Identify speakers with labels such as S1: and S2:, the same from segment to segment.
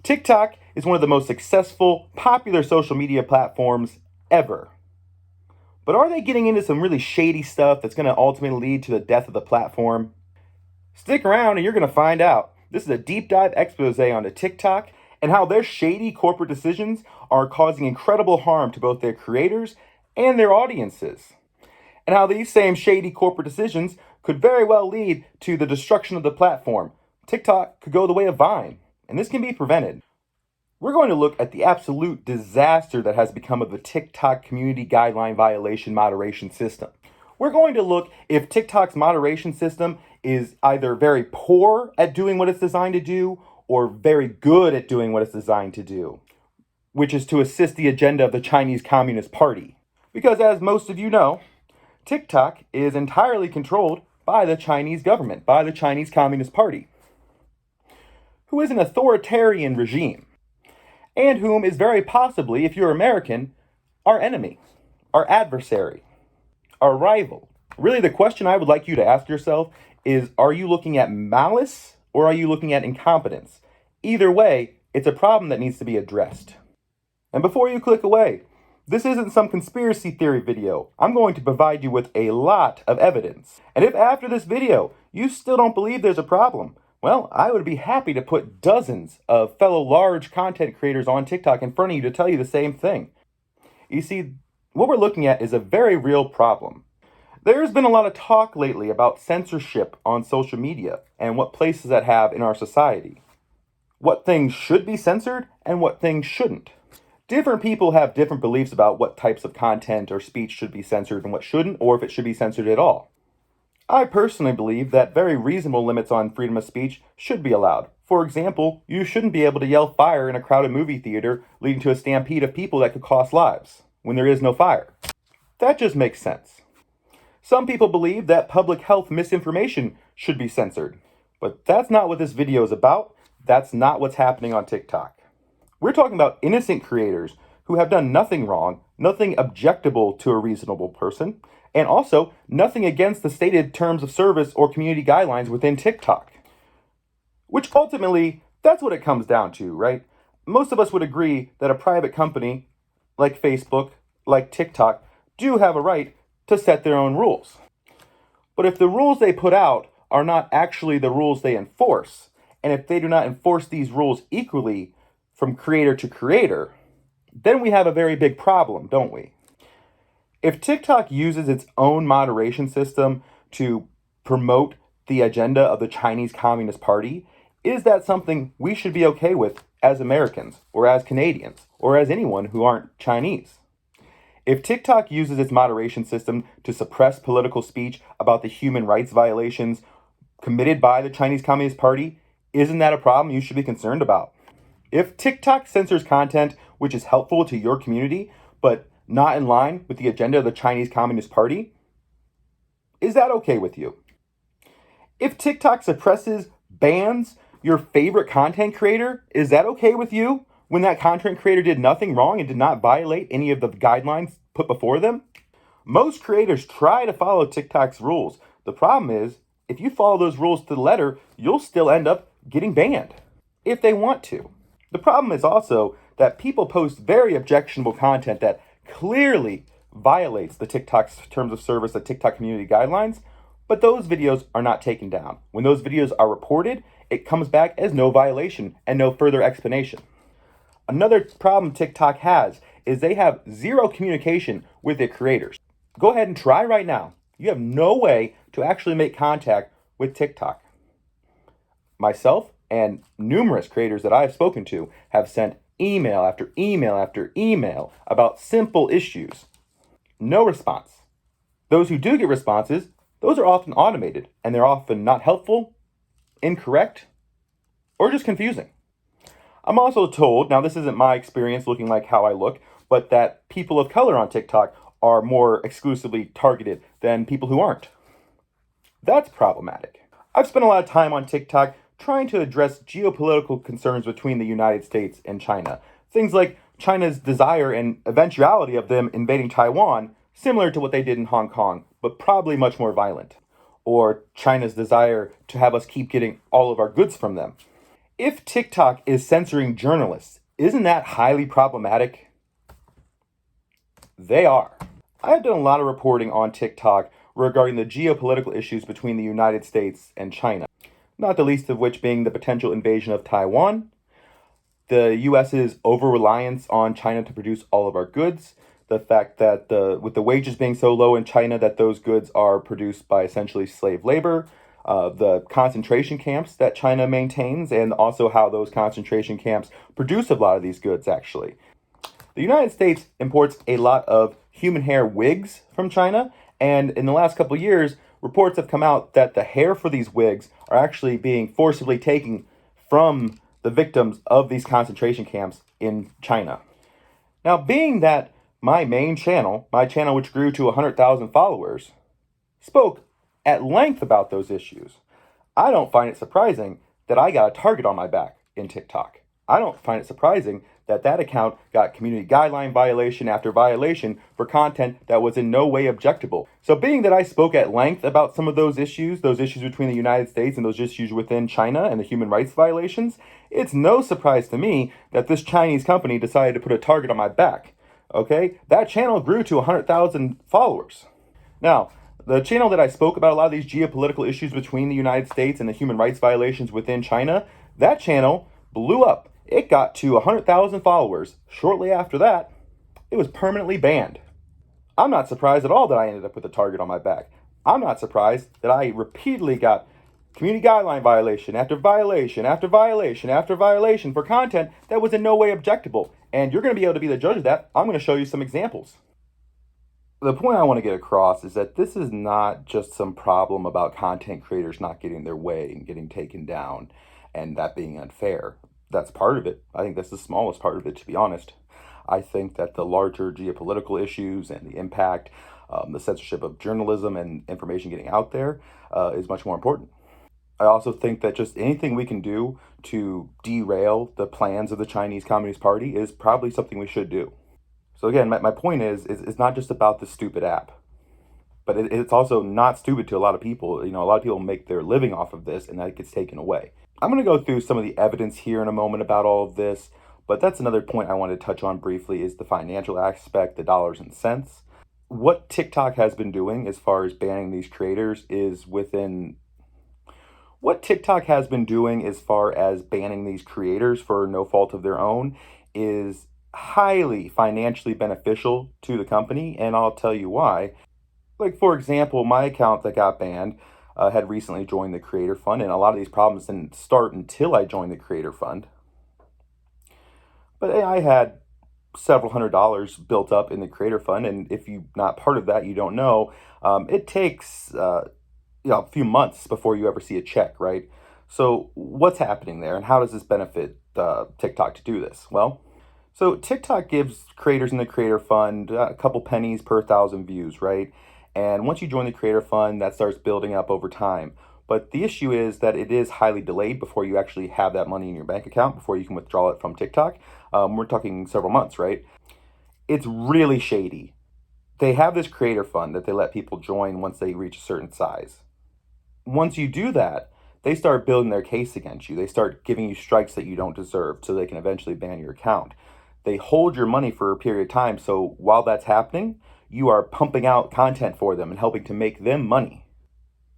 S1: TikTok is one of the most successful, popular social media platforms ever. But are they getting into some really shady stuff that's going to ultimately lead to the death of the platform? Stick around and you're going to find out. This is a deep dive expose onto TikTok and how their shady corporate decisions are causing incredible harm to both their creators and their audiences. And how these same shady corporate decisions could very well lead to the destruction of the platform. TikTok could go the way of Vine, and this can be prevented. We're going to look at the absolute disaster that has become of the TikTok community guideline violation moderation system. We're going to look if TikTok's moderation system is either very poor at doing what it's designed to do or very good at doing what it's designed to do, which is to assist the agenda of the Chinese Communist Party. Because as most of you know, TikTok is entirely controlled by the Chinese government, by the Chinese Communist Party, who is an authoritarian regime, and whom is very possibly, if you're American, our enemy, our adversary, our rival. Really, the question I would like you to ask yourself is, are you looking at malice or are you looking at incompetence? Either way, it's a problem that needs to be addressed. And before you click away, this isn't some conspiracy theory video. I'm going to provide you with a lot of evidence. And if after this video you still don't believe there's a problem, well, I would be happy to put dozens of fellow large content creators on TikTok in front of you to tell you the same thing. You see, what we're looking at is a very real problem. There's been a lot of talk lately about censorship on social media and what places that have in our society. What things should be censored and what things shouldn't. Different people have different beliefs about what types of content or speech should be censored and what shouldn't, or if it should be censored at all. I personally believe that very reasonable limits on freedom of speech should be allowed. For example, you shouldn't be able to yell fire in a crowded movie theater, leading to a stampede of people that could cost lives, when there is no fire. That just makes sense. Some people believe that public health misinformation should be censored, but that's not what this video is about. That's not what's happening on TikTok. We're talking about innocent creators who have done nothing wrong, nothing objectable to a reasonable person, and also nothing against the stated terms of service or community guidelines within TikTok. Which ultimately, that's what it comes down to, right? Most of us would agree that a private company like Facebook, like TikTok, do have a right to set their own rules. But if the rules they put out are not actually the rules they enforce, and if they do not enforce these rules equally from creator to creator, then we have a very big problem, don't we? If TikTok uses its own moderation system to promote the agenda of the Chinese Communist Party, is that something we should be okay with as Americans, or as Canadians, or as anyone who aren't Chinese? If TikTok uses its moderation system to suppress political speech about the human rights violations committed by the Chinese Communist Party, isn't that a problem you should be concerned about? If TikTok censors content which is helpful to your community, but not in line with the agenda of the Chinese Communist Party, is that okay with you? If TikTok suppresses, bans your favorite content creator, is that okay with you when that content creator did nothing wrong and did not violate any of the guidelines put before them? Most creators try to follow TikTok's rules. The problem is, if you follow those rules to the letter, you'll still end up getting banned, if they want to. The problem is also that people post very objectionable content that clearly violates the TikTok's terms of service, the TikTok community guidelines, but those videos are not taken down. When those videos are reported, it comes back as no violation and no further explanation. Another problem TikTok has is they have zero communication with their creators. Go ahead and try right now. You have no way to actually make contact with TikTok. Myself and numerous creators that I've spoken to have sent email after email after email about simple issues. No response. Those who do get responses, those are often automated, and they're often not helpful, incorrect, or just confusing. I'm also told, now this isn't my experience looking like how I look, but that people of color on TikTok are more exclusively targeted than people who aren't. That's problematic. I've spent a lot of time on TikTok trying to address geopolitical concerns between the United States and China. Things like China's desire and eventuality of them invading Taiwan, similar to what they did in Hong Kong, but probably much more violent. Or China's desire to have us keep getting all of our goods from them. If TikTok is censoring journalists, isn't that highly problematic? They are. I have done a lot of reporting on TikTok regarding the geopolitical issues between the United States and China, not the least of which being the potential invasion of Taiwan, the US's over reliance on China to produce all of our goods, the fact that with the wages being so low in China that those goods are produced by essentially slave labor, the concentration camps that China maintains, and also how those concentration camps produce a lot of these goods actually. The United States imports a lot of human hair wigs from China, and in the last couple of years, reports have come out that the hair for these wigs are actually being forcibly taken from the victims of these concentration camps in China. Now, being that my main channel, my channel which grew to 100,000 followers, spoke at length about those issues, I don't find it surprising that I got a target on my back in TikTok. I don't find it surprising that that account got community guideline violation after violation for content that was in no way objectable. So being that I spoke at length about some of those issues between the United States and those issues within China and the human rights violations, it's no surprise to me that this Chinese company decided to put a target on my back. Okay? That channel grew to 100,000 followers. Now, the channel that I spoke about a lot of these geopolitical issues between the United States and the human rights violations within China, that channel blew up. It got to 100,000 followers. Shortly after that, it was permanently banned. I'm not surprised at all that I ended up with a target on my back. I'm not surprised that I repeatedly got community guideline violation after violation after violation after violation for content that was in no way objectable. And you're going to be able to be the judge of that. I'm going to show you some examples. The point I want to get across is that this is not just some problem about content creators not getting their way and getting taken down and that being unfair. That's part of it. I think that's the smallest part of it, to be honest. I think that the larger geopolitical issues and the impact, the censorship of journalism and information getting out there is much more important. I also think that just anything we can do to derail the plans of the Chinese Communist Party is probably something we should do. So again, my point is it's not just about the stupid app, but it's also not stupid to a lot of people. You know, a lot of people make their living off of this and that gets taken away. I'm going to go through some of the evidence here in a moment about all of this, but that's another point I want to touch on briefly is the financial aspect, the dollars and cents. What TikTok has been doing as far as banning these creators is what TikTok has been doing as far as banning these creators for no fault of their own is highly financially beneficial to the company, and I'll tell you why. Like, for example, my account that got banned had recently joined the Creator Fund, and a lot of these problems didn't start until I joined the Creator Fund. But I had several $100s built up in the Creator Fund, and if you're not part of that, you don't know, it takes a few months before you ever see a check, right? So what's happening there, and how does this benefit TikTok to do this? Well, so TikTok gives creators in the Creator Fund a couple pennies per 1,000 views, right? And once you join the Creator Fund, that starts building up over time. But the issue is that it is highly delayed before you actually have that money in your bank account, before you can withdraw it from TikTok. We're talking several months, right? It's really shady. They have this Creator Fund that they let people join once they reach a certain size. Once you do that, they start building their case against you. They start giving you strikes that you don't deserve so they can eventually ban your account. They hold your money for a period of time, so while that's happening, you are pumping out content for them and helping to make them money.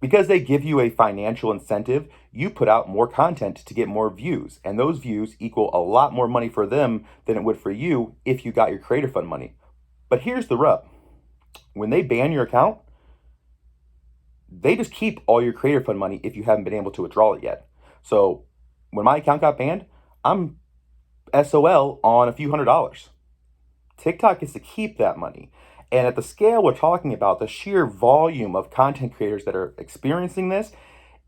S1: Because they give you a financial incentive, you put out more content to get more views, and those views equal a lot more money for them than it would for you if you got your Creator Fund money. But here's the rub. When they ban your account, they just keep all your Creator Fund money if you haven't been able to withdraw it yet. So when my account got banned, I'm SOL on a few $100s. TikTok gets to keep that money. And at the scale we're talking about, the sheer volume of content creators that are experiencing this,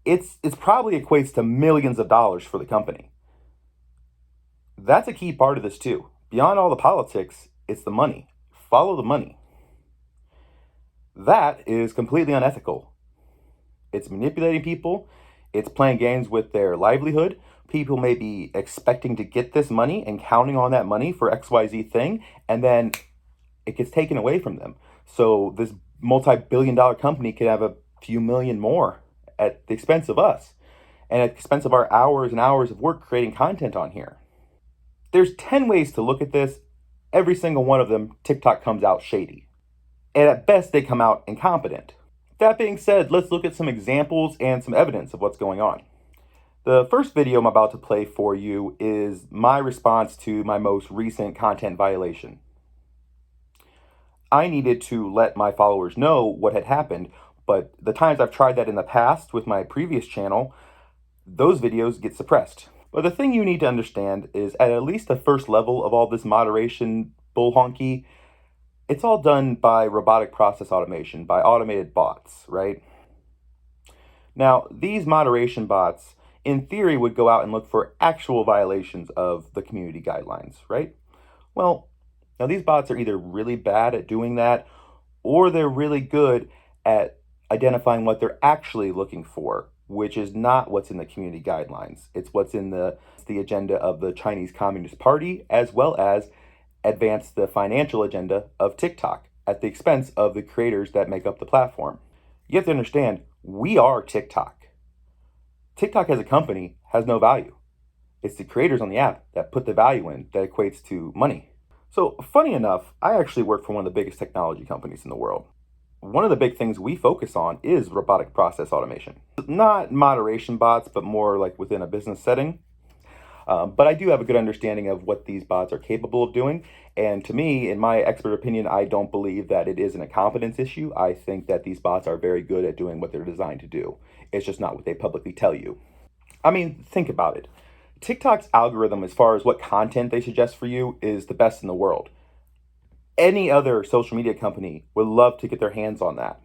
S1: it's probably equates to millions of dollars for the company. That's a key part of this too. Beyond all the politics, it's the money. Follow the money. That is completely unethical. It's manipulating people. It's playing games with their livelihood. People may be expecting to get this money and counting on that money for XYZ thing, and then it gets taken away from them. So this multi-billion-dollar company could have a few million more at the expense of us. and at the expense of our hours and hours of work creating content on here. There's 10 ways to look at this. Every single one of them, TikTok comes out shady. And at best, they come out incompetent. That being said, let's look at some examples and some evidence of what's going on. The first video I'm about to play for you is my response to my most recent content violation. I needed to let my followers know what had happened, but the times I've tried that in the past with my previous channel, those videos get suppressed. But the thing you need to understand is at least the first level of all this moderation bull honky, it's all done by robotic process automation, by automated bots, right? Now, these moderation bots, in theory, would go out and look for actual violations of the community guidelines, right? Well, now these bots are either really bad at doing that, or they're really good at identifying what they're actually looking for, which is not what's in the community guidelines. It's what's in the agenda of the Chinese Communist Party, as well as advance the financial agenda of TikTok at the expense of the creators that make up the platform. You have to understand, we are TikTok. TikTok as a company has no value. It's the creators on the app that put the value in that equates to money. So funny enough, I actually work for one of the biggest technology companies in the world. One of the big things we focus on is robotic process automation. Not moderation bots, but more like within a business setting. But I do have a good understanding of what these bots are capable of doing. And to me, in my expert opinion, I don't believe that it is an incompetence issue. I think that these bots are very good at doing what they're designed to do. It's just not what they publicly tell you. I mean, think about it. TikTok's algorithm, as far as what content they suggest for you, is the best in the world. Any other social media company would love to get their hands on that.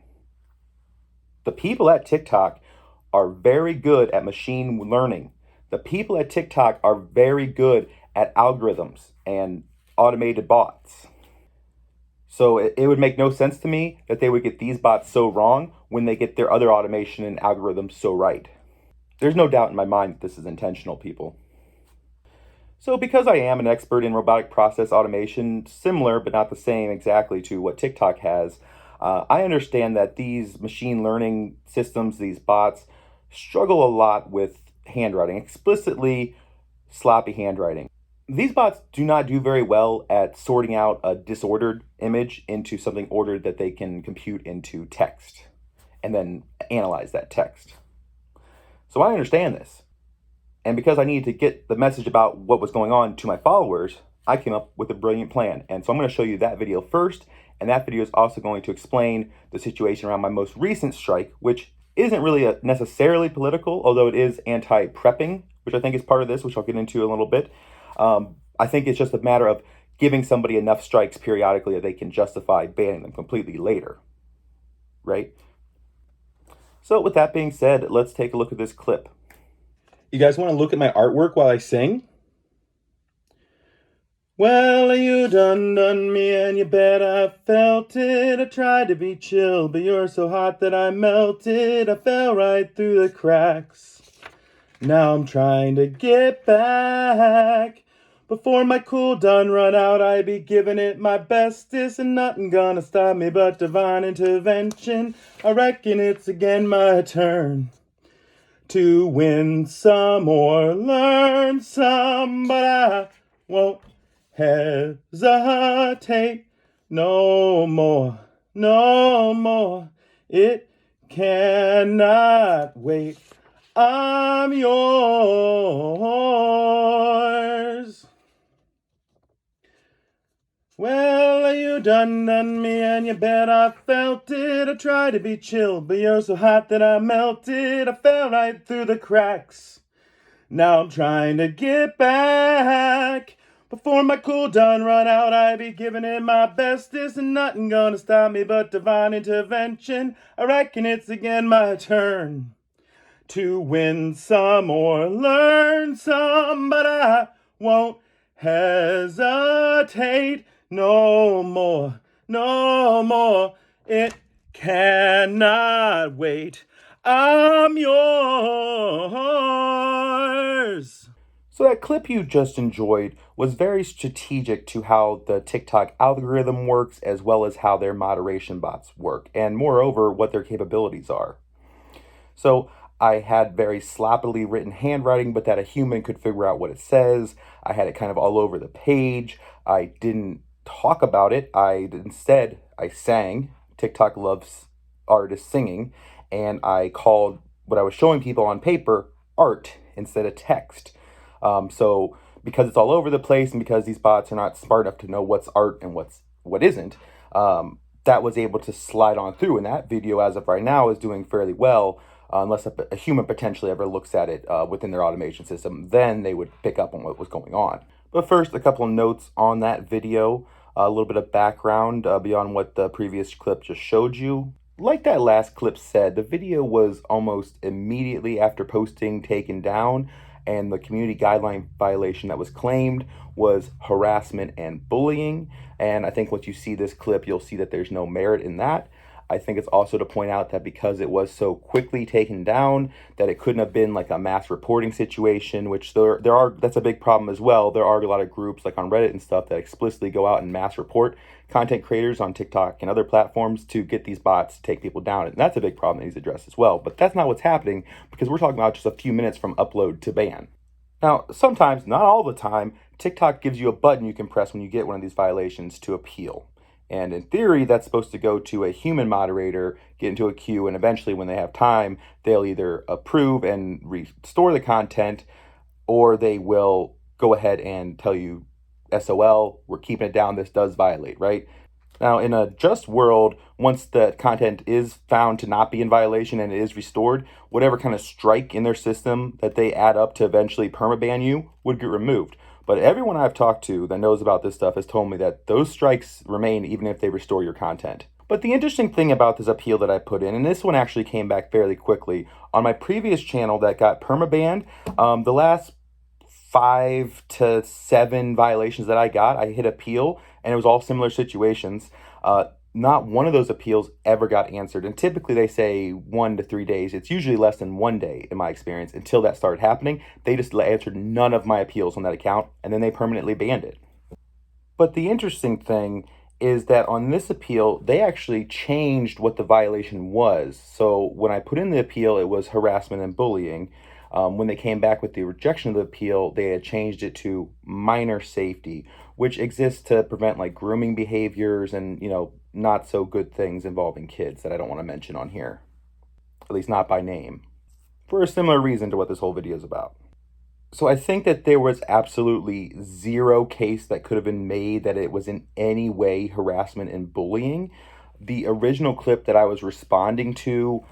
S1: The people at TikTok are very good at machine learning. The people at TikTok are very good at algorithms and automated bots. So it would make no sense to me that they would get these bots so wrong when they get their other automation and algorithms so right. There's no doubt in my mind that this is intentional, people. So because I am an expert in robotic process automation, similar but not the same exactly to what TikTok has, I understand that these machine learning systems, these bots, struggle a lot with handwriting, explicitly sloppy handwriting. These bots do not do very well at sorting out a disordered image into something ordered that they can compute into text and then analyze that text. So I understand this. And because I needed to get the message about what was going on to my followers, I came up with a brilliant plan. And so I'm going to show you that video first. And that video is also going to explain the situation around my most recent strike, which isn't really necessarily political, although it is anti-prepping, which I think is part of this, which I'll get into in a little bit. I think it's just a matter of giving somebody enough strikes periodically that they can justify banning them completely later, right? So with that being said, let's take a look at this clip. You guys want to look at my artwork while I sing? Well, you done me and you bet I felt it. I tried to be chill, but you're so hot that I melted. I fell right through the cracks. Now I'm trying to get back. Before my cool done run out, I be giving it my bestest, and nothing gonna stop me but divine intervention. I reckon it's again my turn to win some or learn some, but I won't hesitate no more, no more. It cannot wait. I'm yours. Well, you done me and you bet I felt it. I tried to be chill, but you're so hot that I melted. I fell right through the cracks. Now I'm trying to get back. Before my cool done run out, I be giving it my bestest, and nothing gonna stop me but divine intervention. I reckon it's again my turn to win some or learn some, but I won't hesitate no more, no more. It cannot wait. I'm yours. So that clip you just enjoyed was very strategic to how the TikTok algorithm works, as well as how their moderation bots work, and moreover, what their capabilities are. So I had very sloppily written handwriting, but that a human could figure out what it says. I had it kind of all over the page. I didn't talk about it. Instead, I sang. TikTok loves artists singing, and I called what I was showing people on paper art instead of text. So because it's all over the place, and because these bots are not smart enough to know what's art and what isn't, that was able to slide on through. And that video, as of right now, is doing fairly well. Unless a human potentially ever looks at it within their automation system, then they would pick up on what was going on. But first, a couple of notes on that video, a little bit of background beyond what the previous clip just showed you. Like that last clip said, the video was almost immediately after posting taken down, and the community guideline violation that was claimed was harassment and bullying. And I think once you see this clip, you'll see that there's no merit in that. I think it's also to point out that because it was so quickly taken down, that it couldn't have been like a mass reporting situation, which that's a big problem as well. There are a lot of groups like on Reddit and stuff that explicitly go out and mass report content creators on TikTok and other platforms to get these bots to take people down. And that's a big problem that needs addressed as well. But that's not what's happening, because we're talking about just a few minutes from upload to ban. Now, sometimes, not all the time, TikTok gives you a button you can press when you get one of these violations to appeal. And in theory, that's supposed to go to a human moderator, get into a queue, and eventually when they have time, they'll either approve and restore the content, or they will go ahead and tell you, SOL, we're keeping it down, this does violate, right? Now, in a just world, once the content is found to not be in violation and it is restored, whatever kind of strike in their system that they add up to eventually permaban you would get removed. But everyone I've talked to that knows about this stuff has told me that those strikes remain even if they restore your content. But the interesting thing about this appeal that I put in, and this one actually came back fairly quickly, on my previous channel that got permabanned, the last 5 to 7 violations that I got, I hit appeal, and it was all similar situations. Not one of those appeals ever got answered. And typically they say 1 to 3 days. It's usually less than 1 day in my experience until that started happening. They just answered none of my appeals on that account, and then they permanently banned it. But the interesting thing is that on this appeal, they actually changed what the violation was. So when I put in the appeal, it was harassment and bullying. When they came back with the rejection of the appeal, they had changed it to minor safety, which exists to prevent like grooming behaviors and, not so good things involving kids that I don't want to mention on here, at least not by name, for a similar reason to what this whole video is about. So I think that there was absolutely zero case that could have been made that it was in any way harassment and bullying. The original clip that I was responding to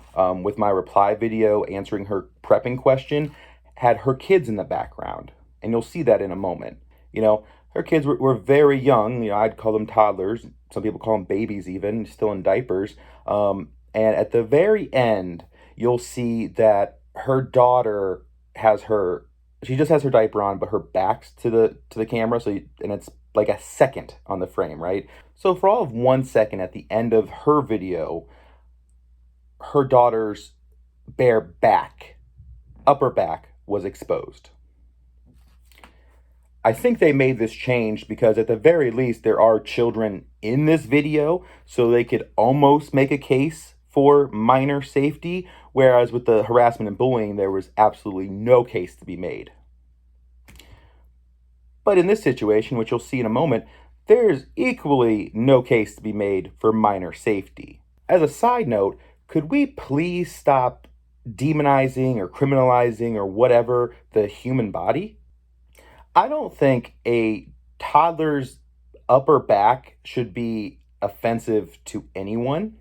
S1: with my reply video answering her prepping question had her kids in the background. And you'll see that in a moment. Her kids were very young. I'd call them toddlers. Some people call them babies even, still in diapers. And at the very end, you'll see that her daughter she just has her diaper on, but her back's to the camera. And it's like a second on the frame, right? So for all of 1 second at the end of her video, her daughter's bare back, upper back, was exposed. I think they made this change because at the very least there are children in this video, so they could almost make a case for minor safety, whereas with the harassment and bullying, there was absolutely no case to be made. But in this situation, which you'll see in a moment, there's equally no case to be made for minor safety. As a side note, could we please stop demonizing or criminalizing or whatever the human body? I don't think a toddler's upper back should be offensive to anyone.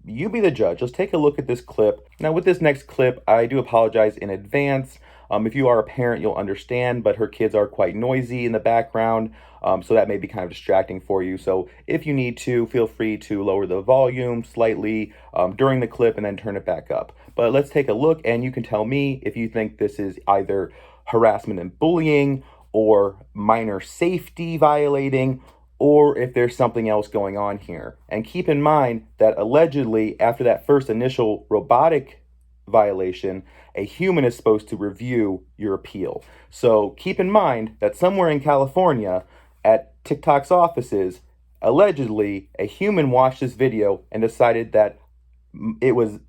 S1: You be the judge. Let's take a look at this clip. Now, with this next clip, I do apologize in advance. If you are a parent, you'll understand, but her kids are quite noisy in the background, so that may be kind of distracting for you. So if you need to, feel free to lower the volume slightly during the clip and then turn it back up. But let's take a look, and you can tell me if you think this is either harassment and bullying or minor safety violating, or if there's something else going on here. And keep in mind that allegedly, after that first initial robotic violation, a human is supposed to review your appeal. So keep in mind that somewhere in California, at TikTok's offices, allegedly, a human watched this video and decided that it was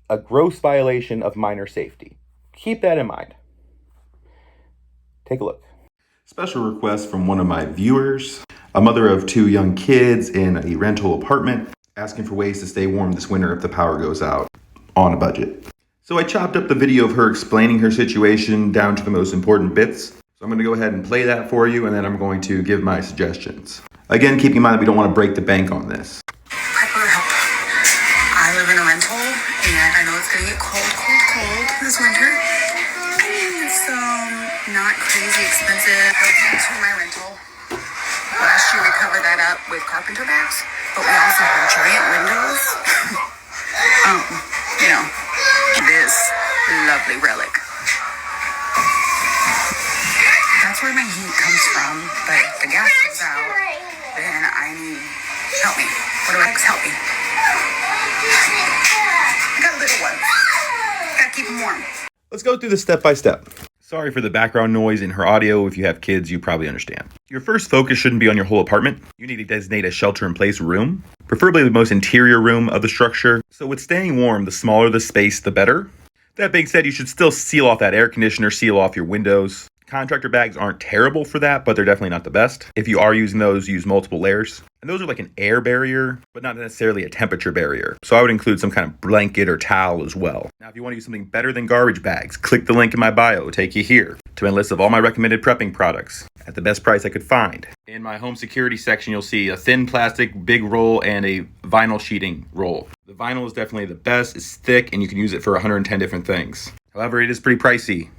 S1: a gross violation of minor safety. Keep that in mind. Take a look. Special request from one of my viewers, a mother of 2 young kids in a rental apartment, asking for ways to stay warm this winter if the power goes out on a budget. So I chopped up the video of her explaining her situation down to the most important bits. So I'm going to go ahead and play that for you, and then I'm going to give my suggestions. Again, keep in mind that we don't want to break the bank on this.
S2: Hyper help. I live in a rental, and I know it's going to get cold this winter. It's not crazy expensive to my rental. Last year we covered that up with carpenter bags, but we also have giant windows. This lovely relic. That's where my heat comes from, but if the gas goes out, then I need help me. What do I help me? I got a little one. Gotta keep him warm.
S1: Let's go through this step by step. Sorry for the background noise in her audio. If you have kids, you probably understand. Your first focus shouldn't be on your whole apartment. You need to designate a shelter-in-place room, preferably the most interior room of the structure. So with staying warm, the smaller the space, the better. That being said, you should still seal off that air conditioner, seal off your windows. Contractor bags aren't terrible for that, but they're definitely not the best. If you are using those, use multiple layers. And those are like an air barrier, but not necessarily a temperature barrier. So I would include some kind of blanket or towel as well. Now, if you want to use something better than garbage bags, click the link in my bio, it'll take you here to a list of all my recommended prepping products at the best price I could find. In my home security section, you'll see a thin plastic big roll and a vinyl sheeting roll. The vinyl is definitely the best. It's thick and you can use it for 110 different things. However, it is pretty pricey.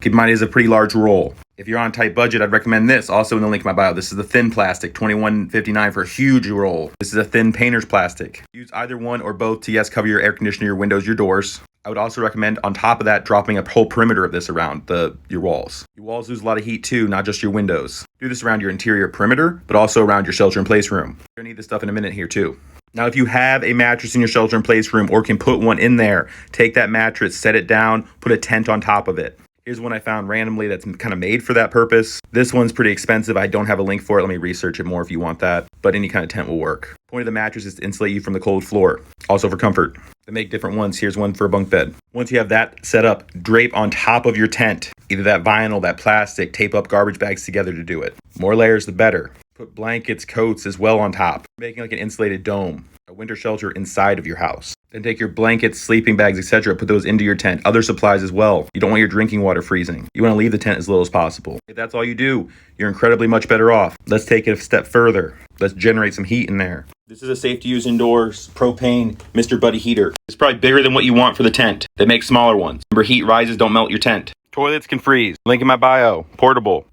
S1: Keep in mind, it is a pretty large roll. If you're on a tight budget, I'd recommend this. Also in the link in my bio, this is the thin plastic, $21.59 for a huge roll. This is a thin painter's plastic. Use either one or both to, yes, cover your air conditioner, your windows, your doors. I would also recommend, on top of that, dropping a whole perimeter of this around your walls. Your walls lose a lot of heat too, not just your windows. Do this around your interior perimeter, but also around your shelter-in-place room. You're gonna need this stuff in a minute here too. Now, if you have a mattress in your shelter-in-place room or can put one in there, take that mattress, set it down, put a tent on top of it. Here's one I found randomly that's kind of made for that purpose. This one's pretty expensive. I don't have a link for it. Let me research it more if you want that. But any kind of tent will work. Point of the mattress is to insulate you from the cold floor. Also for comfort. They make different ones. Here's one for a bunk bed. Once you have that set up, drape on top of your tent. Either that vinyl, that plastic, tape up garbage bags together to do it. More layers, the better. Put blankets, coats as well on top. Making like an insulated dome. A winter shelter inside of your house. Then take your blankets, sleeping bags, etc. Put those into your tent. Other supplies as well. You don't want your drinking water freezing. You want to leave the tent as little as possible. If that's all you do, you're incredibly much better off. Let's take it a step further. Let's generate some heat in there. This is a safe to use indoors propane Mr. Buddy heater. It's probably bigger than what you want for the tent. They make smaller ones. Remember, heat rises, don't melt your tent. Toilets can freeze. Link in my bio. Portable.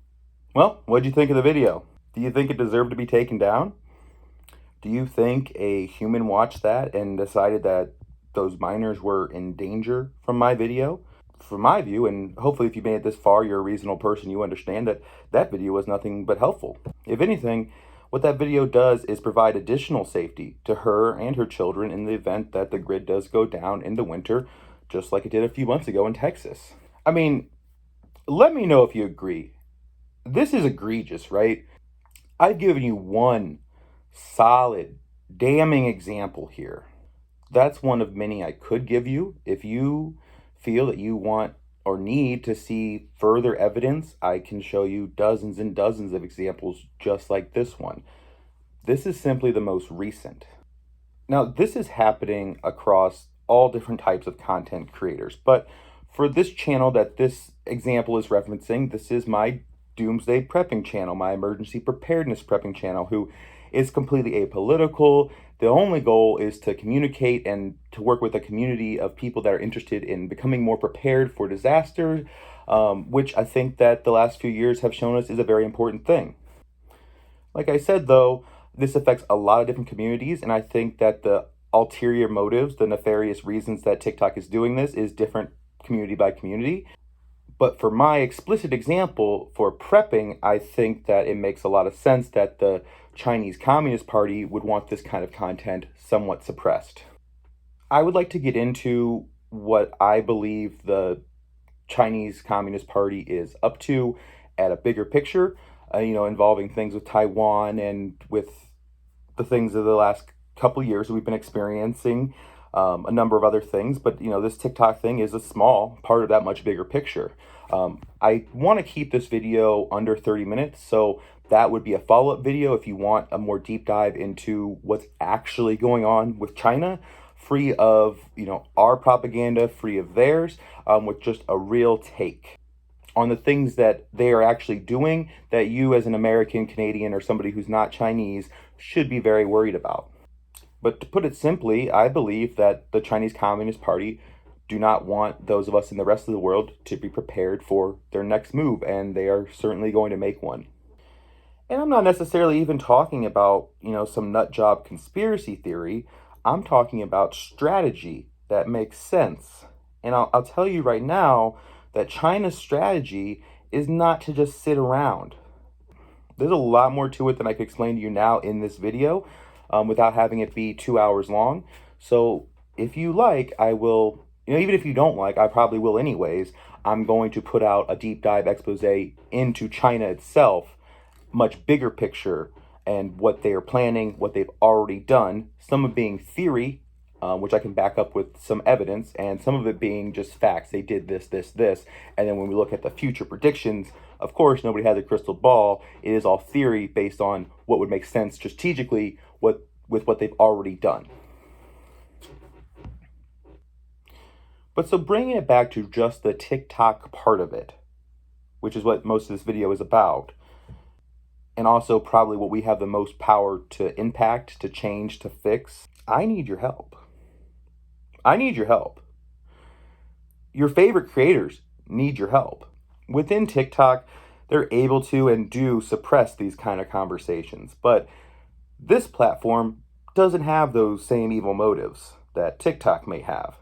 S1: Well, what'd you think of the video? Do you think it deserved to be taken down? Do you think a human watched that and decided that those minors were in danger from my video? From my view, and hopefully if you made it this far, you're a reasonable person, you understand that that video was nothing but helpful. If anything, what that video does is provide additional safety to her and her children in the event that the grid does go down in the winter, just like it did a few months ago in Texas. I mean, let me know if you agree. This is egregious, right? I've given you one solid, damning example here. That's one of many I could give you. If you feel that you want or need to see further evidence, I can show you dozens and dozens of examples just like this one. This is simply the most recent. Now, this is happening across all different types of content creators, but for this channel that this example is referencing, this is my Doomsday Prepping channel, my Emergency Preparedness Prepping channel, who is completely apolitical. The only goal is to communicate and to work with a community of people that are interested in becoming more prepared for disaster, which I think that the last few years have shown us is a very important thing. Like I said, though, this affects a lot of different communities, and I think that the ulterior motives, the nefarious reasons that TikTok is doing this is different community by community. But for my explicit example for prepping, I think that it makes a lot of sense that the Chinese Communist Party would want this kind of content somewhat suppressed. I would like to get into what I believe the Chinese Communist Party is up to at a bigger picture, involving things with Taiwan and with the things of the last couple years we've been experiencing a number of other things, but this TikTok thing is a small part of that much bigger picture. I want to keep this video under 30 minutes, so that would be a follow-up video if you want a more deep dive into what's actually going on with China, free of our propaganda, free of theirs, with just a real take on the things that they are actually doing that you as an American, Canadian, or somebody who's not Chinese should be very worried about. But to put it simply, I believe that the Chinese Communist Party do not want those of us in the rest of the world to be prepared for their next move, and they are certainly going to make one. And I'm not necessarily even talking about, some nut job conspiracy theory. I'm talking about strategy that makes sense. And I'll tell you right now that China's strategy is not to just sit around. There's a lot more to it than I could explain to you now in this video, without having it be 2 hours long. So if you like, I will, even if you don't like, I probably will anyways. I'm going to put out a deep dive expose into China itself, much bigger picture, and what they are planning, what they've already done, some of being theory, which I can back up with some evidence, and some of it being just facts. They did this, this, this. And then when we look at the future predictions, of course, nobody has a crystal ball. It is all theory based on what would make sense strategically with what they've already done. But so bringing it back to just the TikTok part of it, which is what most of this video is about, and also probably what we have the most power to impact, to change, to fix, I need your help. I need your help. Your favorite creators need your help. Within TikTok, they're able to and do suppress these kind of conversations, but this platform doesn't have those same evil motives that TikTok may have.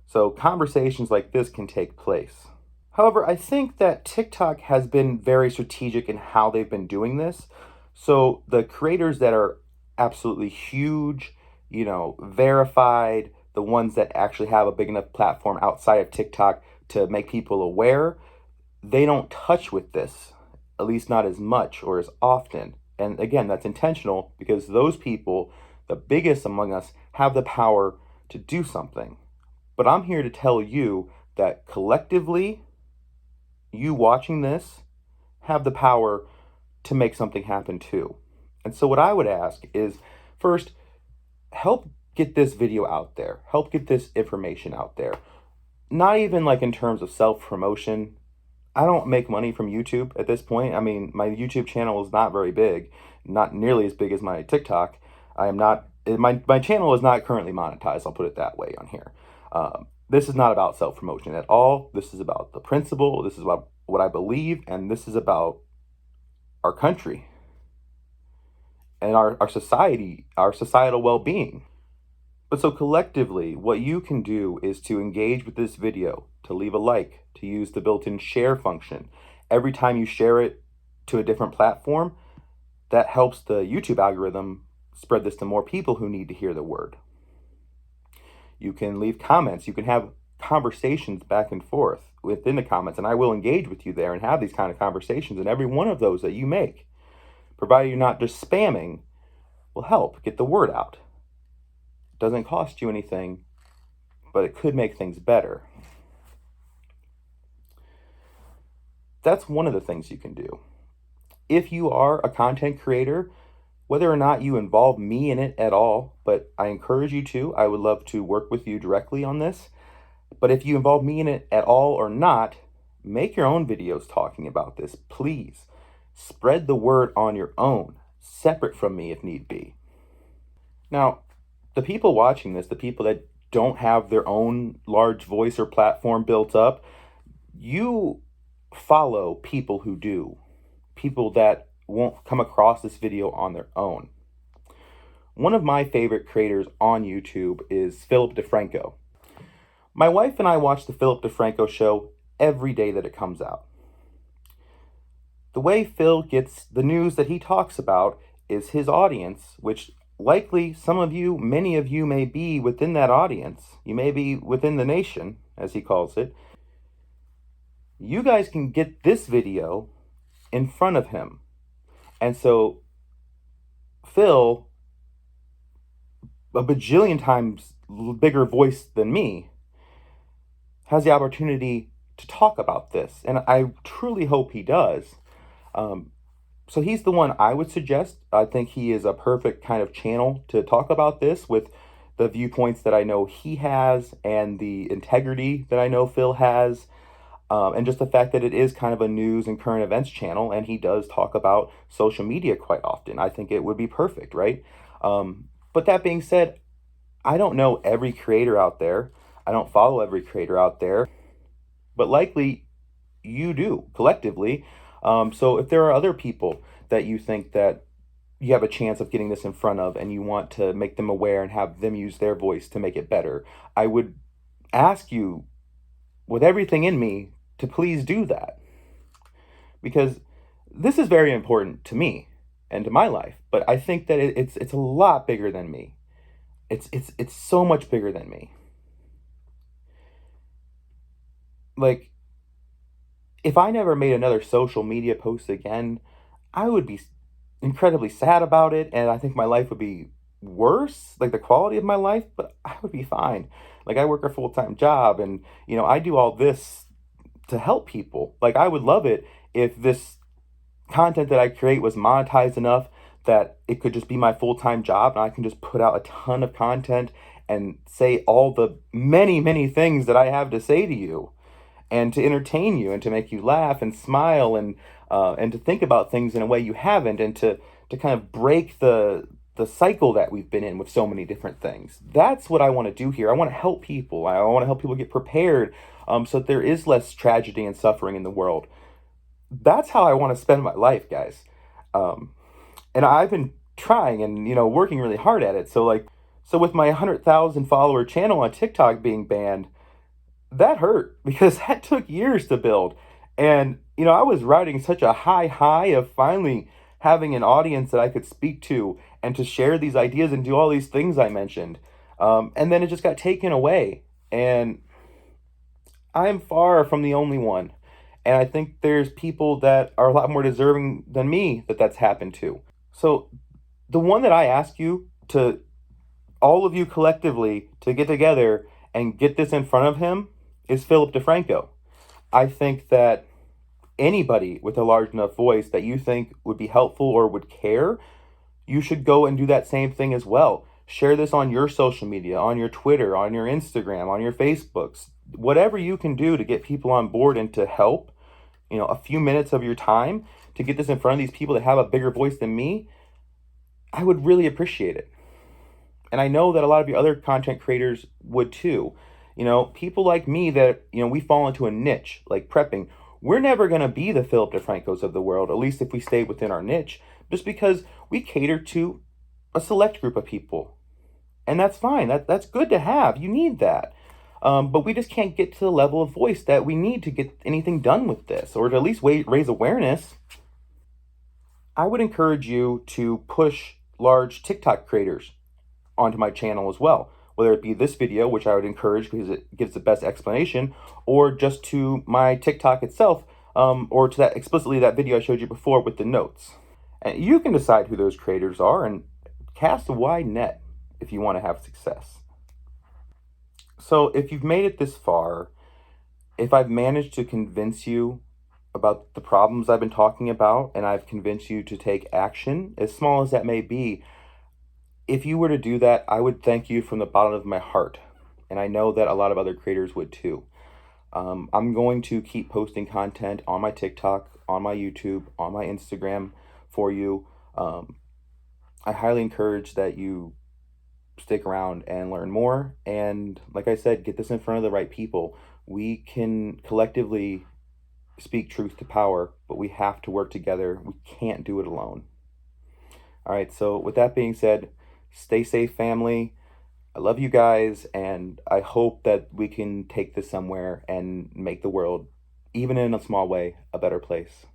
S1: So conversations like this can take place. However, I think that TikTok has been very strategic in how they've been doing this. So the creators that are absolutely huge, verified, the ones that actually have a big enough platform outside of TikTok to make people aware, they don't touch with this, at least not as much or as often. And again, that's intentional because those people, the biggest among us, have the power to do something. But I'm here to tell you that collectively, you watching this have the power to make something happen too. And so what I would ask is, first, help get this video out there. Help get this information out there. Not even like in terms of self-promotion. I don't make money from YouTube at this point. I mean, my YouTube channel is not very big, not nearly as big as my TikTok. My channel is not currently monetized, I'll put it that way on here. This is not about self-promotion at all. This is about the principle. This is about what I believe, and this is about our country and our society, our societal well-being. But so collectively, what you can do is to engage with this video, to leave a like, to use the built-in share function. Every time you share it to a different platform, that helps the YouTube algorithm spread this to more people who need to hear the word. You can leave comments. You can have conversations back and forth within the comments, and I will engage with you there and have these kind of conversations, and every one of those that you make, provided you're not just spamming, will help get the word out. It doesn't cost you anything, but it could make things better. That's one of the things you can do. If you are a content creator, whether or not you involve me in it at all, but I encourage you to, I would love to work with you directly on this. But if you involve me in it at all or not, make your own videos talking about this, please. Spread the word on your own, separate from me if need be. Now, the people watching this, the people that don't have their own large voice or platform built up, you follow people who do. People that won't come across this video on their own. One of my favorite creators on YouTube is Philip DeFranco. My wife and I watch the Philip DeFranco show every day that it comes out. The way Phil gets the news that he talks about is his audience, which likely some of you, many of you may be within that audience. You may be within the nation, as he calls it. You guys can get this video in front of him. And so Phil, a bajillion times bigger voice than me, has the opportunity to talk about this. And I truly hope he does. Um, so he's the one I would suggest. I think he is a perfect kind of channel to talk about this with the viewpoints that I know he has and the integrity that I know Phil has. And just the fact that it is kind of a news and current events channel, and he does talk about social media quite often. I think it would be perfect, right? But that being said, I don't know every creator out there. I don't follow every creator out there, but likely you do collectively. So if there are other people that you think that you have a chance of getting this in front of and you want to make them aware and have them use their voice to make it better, I would ask you with everything in me to please do that, because this is very important to me and to my life. But I think that it's a lot bigger than me. It's so much bigger than me. Like, if I never made another social media post again, I would be incredibly sad about it, and I think my life would be worse, like the quality of my life, but I would be fine. Like, I work a full-time job, and I do all this to help people. Like, I would love it if this content that I create was monetized enough that it could just be my full-time job and I can just put out a ton of content and say all the many, many things that I have to say to you, and to entertain you and to make you laugh and smile, and to think about things in a way you haven't, and to kind of break the cycle that we've been in with so many different things. That's what I want to do here. I want to help people. I want to help people get prepared, so that there is less tragedy and suffering in the world. That's how I want to spend my life, guys. And I've been trying and working really hard at it. So with my 100,000 follower channel on TikTok being banned, that hurt because that took years to build. And I was riding such a high of finally having an audience that I could speak to and to share these ideas and do all these things I mentioned. And then it just got taken away. And I'm far from the only one. And I think there's people that are a lot more deserving than me that that's happened to. So the one that I ask you to, all of you collectively, to get together and get this in front of him is Philip DeFranco. I think that anybody with a large enough voice that you think would be helpful or would care, you should go and do that same thing as well. Share this on your social media, on your Twitter, on your Instagram, on your Facebooks, whatever you can do to get people on board and to help, a few minutes of your time to get this in front of these people that have a bigger voice than me, I would really appreciate it. And I know that a lot of you other content creators would too. People like me that, we fall into a niche, like prepping. We're never going to be the Philip DeFrancos of the world, at least if we stay within our niche, just because we cater to a select group of people. And that's fine. That's good to have. You need that. But we just can't get to the level of voice that we need to get anything done with this, or to at least raise awareness. I would encourage you to push large TikTok creators onto my channel as well, whether it be this video, which I would encourage because it gives the best explanation, or just to my TikTok itself, or to that explicitly that video I showed you before with the notes. And you can decide who those creators are and cast a wide net if you want to have success. So if you've made it this far, if I've managed to convince you about the problems I've been talking about, and I've convinced you to take action, as small as that may be, if you were to do that, I would thank you from the bottom of my heart. And I know that a lot of other creators would too. I'm going to keep posting content on my TikTok, on my YouTube, on my Instagram for you. I highly encourage that you stick around and learn more. And like I said, get this in front of the right people. We can collectively speak truth to power, but we have to work together. We can't do it alone. All right, so with that being said, stay safe, family. I love you guys, and I hope that we can take this somewhere and make the world, even in a small way, a better place.